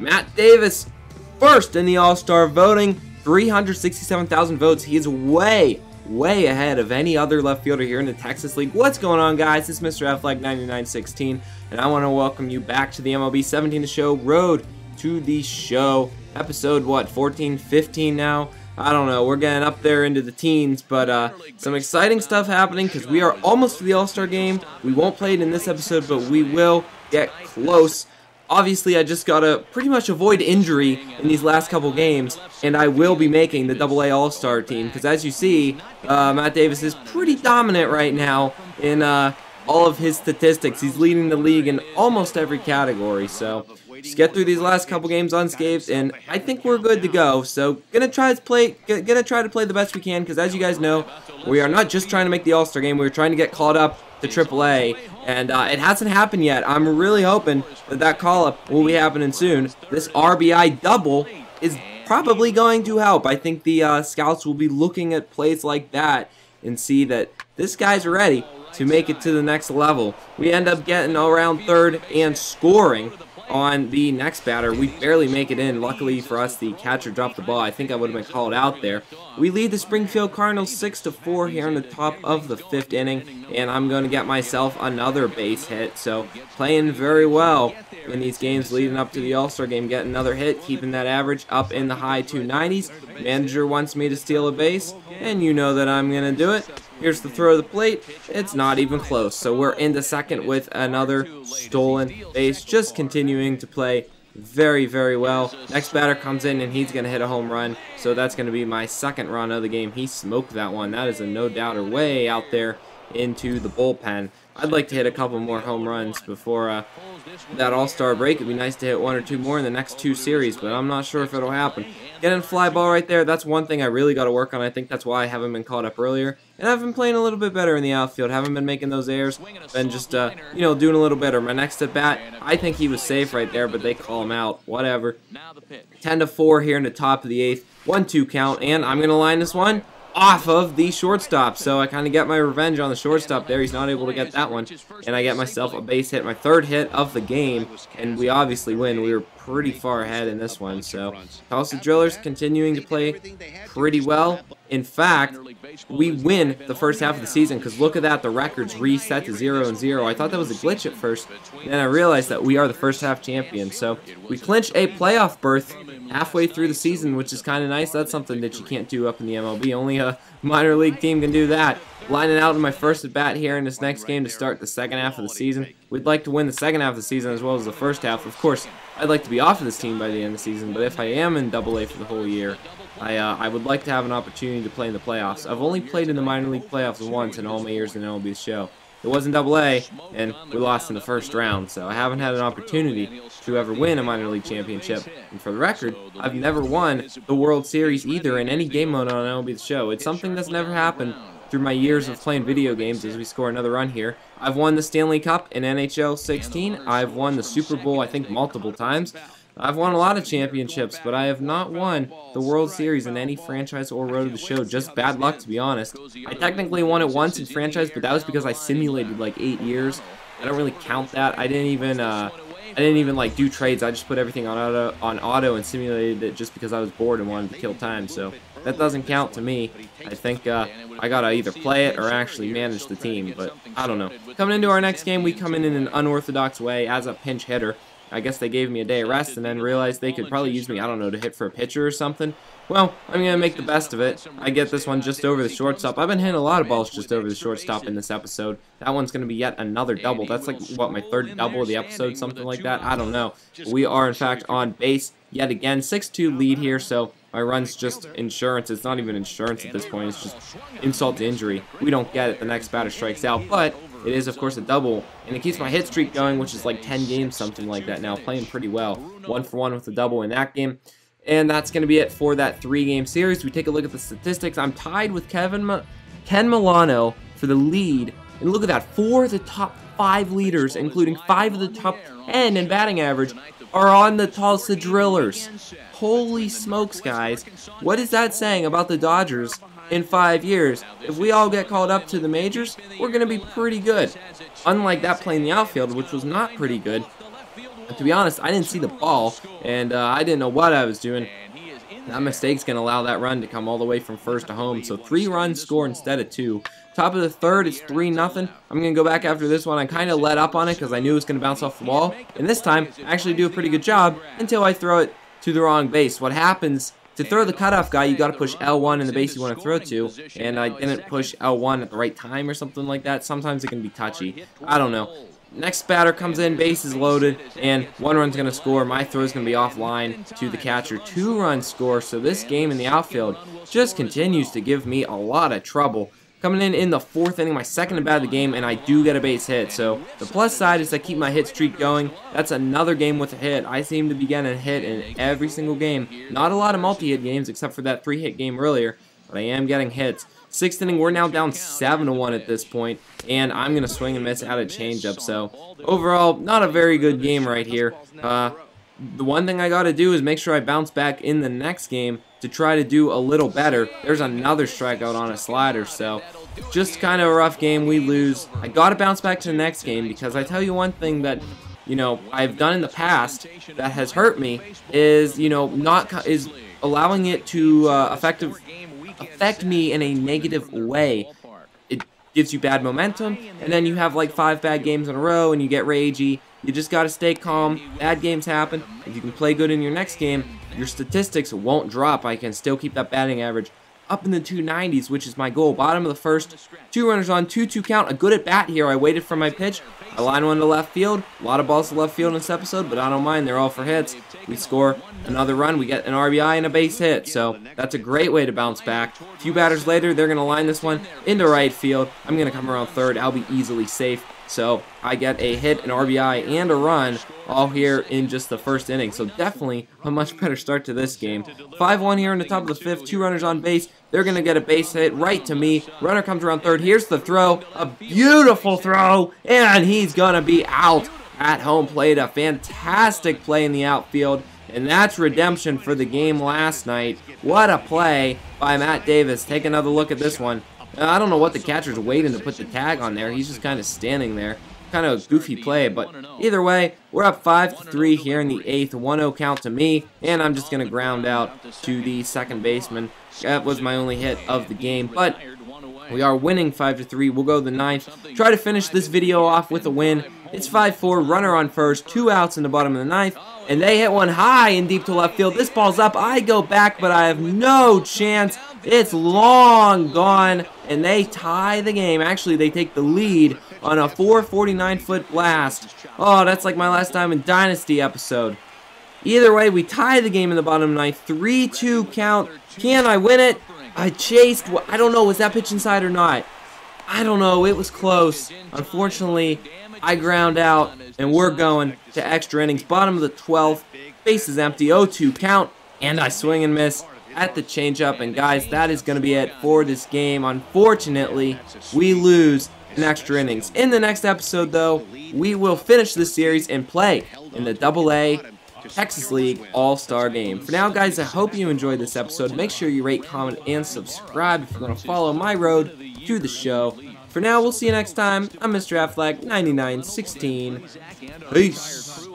Matt Davis, first in the All-Star voting, 367,000 votes. He is way ahead of any other left fielder here in the Texas League. What's going on, guys? It's Mr. Affleck9916, and I want to welcome you back to the MLB 17 The Show, Road to the Show. Episode, what, 14, 15 now? I don't know. We're getting up there into the teens, but some exciting stuff happening because we are almost to the All-Star game. We won't play it in this episode, but we will get close. Obviously, I just gotta pretty much avoid injury in these last couple games, and I will be making the AA All-Star team, because as you see, Matt Davis is pretty dominant right now in all of his statistics. He's leading the league in almost every category, so just get through these last couple games unscathed, and I think we're good to go. So gonna try to play the best we can, because as you guys know, we are not just trying to make the All-Star game, we're trying to get called up to AAA, and it hasn't happened yet. I'm really hoping that call-up will be happening soon. This RBI double is probably going to help. I think the scouts will be looking at plays like that and see that this guy's ready to make it to the next level. We end up getting around third and scoring on the next batter. We barely make it in. Luckily for us, the catcher dropped the ball. I think I would have been called out there. We lead the Springfield Cardinals 6-4 here in the top of the 5th inning, and I'm going to get myself another base hit. So playing very well in these games leading up to the All-Star game. Get another hit, keeping that average up in the high 290s. Manager wants me to steal a base, and you know that I'm going to do it. Here's the throw of the plate. It's not even close. So we're into second with another stolen base. Just continuing to play very well. Next batter comes in and he's going to hit a home run. So that's going to be my second run of the game. He smoked that one. That is a no-doubter way out there into the bullpen. I'd like to hit a couple more home runs before that All-Star break. It'd be nice to hit one or two more in the next 2 series, but I'm not sure if it'll happen. Getting a fly ball right there, that's one thing I really got to work on. I think that's why I haven't been caught up earlier. And I've been playing a little bit better in the outfield. Haven't been making those errors. Been just, you know, doing a little better. My next at bat, I think he was safe right there, but they call him out. Whatever. 10-4 here in the top of the 8th. 1-2 count, and I'm going to line this one off of the shortstop, so I kind of get my revenge on the shortstop there. He's not able to get that one, and I get myself a base hit, my 3rd hit of the game, and we obviously win. We were pretty far ahead in this one, so Tulsa Drillers continuing to play pretty well. In fact, we win the first half of the season, because look at that, the records reset to 0-0. I thought that was a glitch at first, and then I realized that we are the first half champions, so we clinch a playoff berth halfway through the season, which is kind of nice. That's something that you can't do up in the MLB. Only a minor league team can do that. Lining out in my first at bat here in this next game to start the second half of the season. We'd like to win the second half of the season as well as the first half. Of course, I'd like to be off of this team by the end of the season, but if I am in AA for the whole year, I would like to have an opportunity to play in the playoffs. I've only played in the minor league playoffs once in all my years in MLB's show. It wasn't AA, and we lost in the first round, so I haven't had an opportunity to ever win a minor league championship. And for the record, I've never won the World Series either in any game mode on MLB's show. It's something that's never happened through my years of playing video games. As we score another run here, I've won the Stanley Cup in NHL 16. I've won the Super Bowl, I think, multiple times. I've won a lot of championships, but I have not won the World Series in any franchise or road to the show. Just bad luck, to be honest. I technically won it once in franchise, but that was because I simulated like 8 years. I don't really count that. I didn't even like do trades. I just put everything on auto and simulated it just because I was bored and wanted to kill time. So that doesn't count to me. I think I gotta either play it or actually manage the team, but I don't know. Coming into our next game, we come in an unorthodox way as a pinch hitter. I guess they gave me a day of rest and then realized they could probably use me, I don't know, to hit for a pitcher or something. Well, I'm going to make the best of it. I get this one just over the shortstop. I've been hitting a lot of balls just over the shortstop in this episode. That one's going to be yet another double. That's like, what, my 3rd double of the episode, something like that? I don't know. We are, in fact, on base yet again. 6-2 lead here, so my run's just insurance. It's not even insurance at this point. It's just insult to injury. We don't get it. The next batter strikes out, but it is, of course, a double, and it keeps my hit streak going, which is like 10 games, something like that now, playing pretty well. 1 for 1 with a double in that game. And that's going to be it for that 3-game series. We take a look at the statistics. I'm tied with Ken Milano for the lead. And look at that, 4 of the top 5 leaders, including 5 of the top 10 in batting average, are on the Tulsa Drillers. Holy smokes, guys. What is that saying about the Dodgers in 5 years? If we all get called up to the majors, we're going to be pretty good. Unlike that play in the outfield, which was not pretty good. to be honest, I didn't see the ball, and I didn't know what I was doing. That mistake's going to allow that run to come all the way from first to home. So 3 runs score instead of 2. Top of the third, it's 3-0. I'm going to go back after this one. I kind of let up on it because I knew it was going to bounce off the wall. And this time, I actually do a pretty good job until I throw it to the wrong base. What happens, to throw the cutoff guy, you got to push L1 in the base you want to throw to. And I didn't push L1 at the right time or something like that. Sometimes it can be touchy. I don't know. Next batter comes in, base is loaded, and 1 run's going to score. My throw is going to be offline to the catcher. 2 runs score, so this game in the outfield just continues to give me a lot of trouble. Coming in the 4th inning, my second at bat of the game, and I do get a base hit. So the plus side is I keep my hit streak going. That's another game with a hit. I seem to be getting a hit in every single game. Not a lot of multi-hit games except for that 3-hit game earlier, but I am getting hits. 6th inning, we're now down 7-1 at this point, and I'm going to swing and miss out a changeup. So overall, not a very good game right here. The one thing I got to do is make sure I bounce back in the next game to try to do a little better. There's another strikeout on a slider, so just kind of a rough game. We lose. I got to bounce back to the next game because I tell you one thing that, you know, I've done in the past that has hurt me is, you know, is allowing it to affect me in a negative way. It gives you bad momentum, and then you have like 5 bad games in a row and you get ragey. You just got to stay calm. Bad games happen. If you can play good in your next game, your statistics won't drop. I can still keep that batting average up in the 290s, which is my goal. Bottom of the first, 2 runners on, 2-2 count. A good at bat here. I waited for my pitch. I line one to left field. A lot of balls to left field in this episode, but I don't mind. They're all for hits. We score another run. We get an RBI and a base hit, so that's a great way to bounce back. A few batters later, they're going to line this one into right field. I'm going to come around third. I'll be easily safe. So I get a hit, an RBI, and a run all here in just the first inning. So definitely a much better start to this game. 5-1 here in the top of the 5th. 2 runners on base. They're going to get a base hit right to me. Runner comes around third. Here's the throw. A beautiful throw. And he's going to be out at home plate. A fantastic play in the outfield. And that's redemption for the game last night. What a play by Matt Davis. Take another look at this one. I don't know what the catcher's waiting to put the tag on there. He's just kind of standing there. Kind of a goofy play, but either way, we're up 5-3 here in the 8th. 1-0 count to me, and I'm just going to ground out to the second baseman. That was my only hit of the game, but we are winning 5-3. We'll go to the 9th. Try to finish this video off with a win. It's 5-4, runner on first, 2 outs in the bottom of the 9th, and they hit one high and deep to left field. This ball's up. I go back, but I have no chance. It's long gone, and they tie the game. Actually, they take the lead on a 449-foot blast. Oh, that's like my last time in Dynasty episode. Either way, we tie the game in the bottom 9th. 3-2 count. Can I win it? I chased. I don't know. Was that pitch inside or not? I don't know. It was close. Unfortunately, I ground out, and we're going to extra innings. Bottom of the 12th. Base is empty. 0-2 count, and I swing and miss at the changeup. And guys, that is going to be it for this game. Unfortunately, we lose in extra innings. In the next episode, though, we will finish this series and play in the AA Texas League All-Star Game. For now, guys, I hope you enjoyed this episode. Make sure you rate, comment, and subscribe if you want to follow my road to the show. For now, we'll see you next time. I'm Mr. Affleck, 9916. Peace.